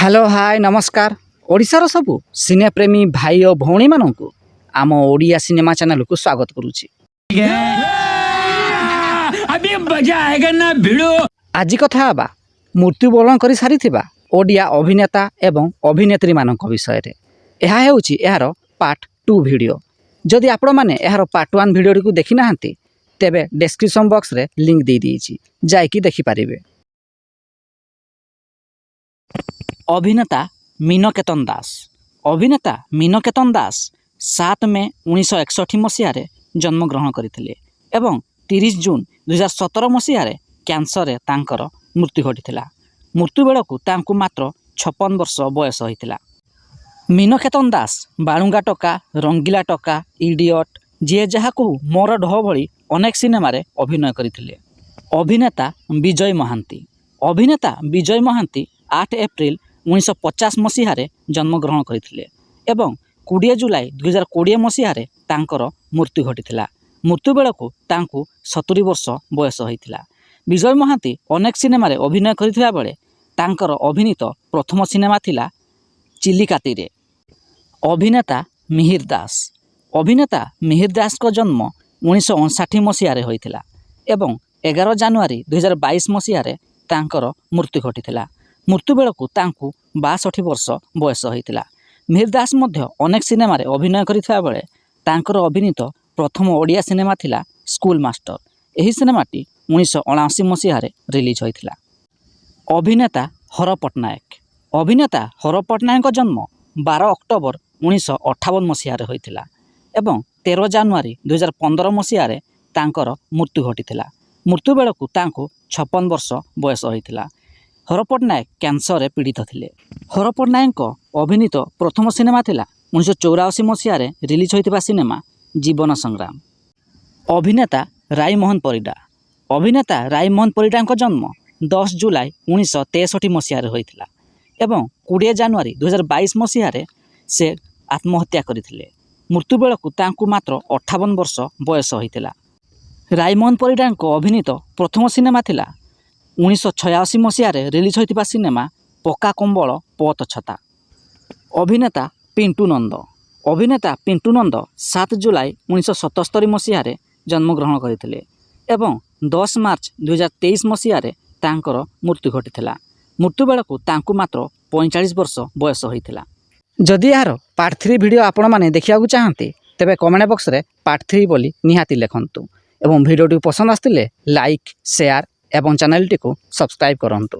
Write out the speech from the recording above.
Hello hi नमस्कार ओडिशार सबु सिने प्रेमी भाई और भौणी मानू आम ओडिया सिनेमा चैनल को स्वागत करुछि। अभी मजा आएगा ना भिड़ो। आज कथा बा मृत्युवरण कर सारी ओडिया अभिनेता एवं अभिनेत्री मानक विषय रे। यह हेउछि यार पार्ट 2 वीडियो। जदि आपण माने यार पार्ट 1 वीडियो को देखि नाहंती तेबे डिस्क्रिप्शन बॉक्स रे लिंक दे दीछि जाइकी देखि पारिबे। अभिनेता मीनकेतन दास। अभिनेता मीनकेतन दास 7 मे 1961 मसीह जन्मग्रहण करथिले एवं 30 जून 2017 मसीह कैंसर रे तांकर मृत्यु घटिथिला। मृत्यु बेलकु तांकु मात्र 56 वर्ष बयस होइथिला। मीनकेतन दास बाणुंगा टका, रंगीला टका, इडियट, जे जहा कहू मोर ढ भली अनेक सिनेमा रे अभिनय करथिले। अभिनेता विजय महांती। अभिनेता विजय महांती 8 एप्रिल 1950 मसीह जन्मग्रहण करथिले एवं 20 जुलाई 2020 मसीह तांकर मृत्यु घटिथिला। मृत्यु बेलकु तांकु 70 वर्ष बयस होइथिला। विजय महांती अनेक सिनेमा रे अभिनय करथिबा बेले तांकर अभिनीत प्रथम सिनेमा थिला चिलिकाती रे। अभिनेता मिहिर दास। अभिनेता मिहिर दास को जन्म 1959 मसीह होइथिला एवं 11 जनवरी 2022 मसीह तांकर मृत्यु घटिथिला। मृत्यु बेलकु तांकु 62 वर्ष बयस होइथिला। मिहिर दास मध्य अनेक सिनेमा रे अभिनय करथिबा बेले तांकर अभिनीत प्रथम ओडिया सिनेमा थिला स्कूल मास्टर। एही सिनेमाटी 1979 मसीह रिलीज होइथिला। अभिनेता हर पट्टनायक। अभिनेता हर पट्टनायक जन्म 12 अक्टोबर 1958 मसीह होइथिला एवं 13 जनवरी 2015 मसीह तांकर मृत्यु घटिथिला। मृत्यु बेलकु तांकु 56 वर्ष बयस होइथिला। हर पट्टनायक कैंसर रे पीड़ित थिले। हर पट्टनायक अभिनीत प्रथम सिनेमा थिला 1984 मसीह रिलीज होइतिबा सिनेमा जीवन संग्राम। अभिनेता राईमोहन परिडा। अभिनेता राईमोहन परिडा जन्म 10 जुलाई 1963 मसीह होइतिला एवं 20 जनवरी 2022 मसीह से आत्महत्या करथिले। मृत्यु बेलकु तांकु मात्र 58 वर्ष बयस होइतिला। राईमोहन परिडा अभिनीत प्रथम सिनेमा थिला 1986 मसीह रिलीज होइतिबा सिनेमा पक्का कंबल पत छता। अभिनेता पिंटू नंद। अभिनेता पिंटू नंद 7 जुलाई 1977 मसीह जन्मग्रहण करथिले एवं 10 मार्च 2023 मसीह तांकर मृत्यु घटिथिला। मृत्यु बेलकु तांकु मात्र 45 वर्ष बयस होइथिला। जदि यार पार्ट 3 वीडियो आपण माने देखिया चाहते तेबे कमेंट बॉक्स रे पार्ट 3 बोली निहाती लिखंतु एवं वीडियो पसंद आस्तिले लाइक शेयर एवं चैनल टी को सब्सक्राइब करंतु।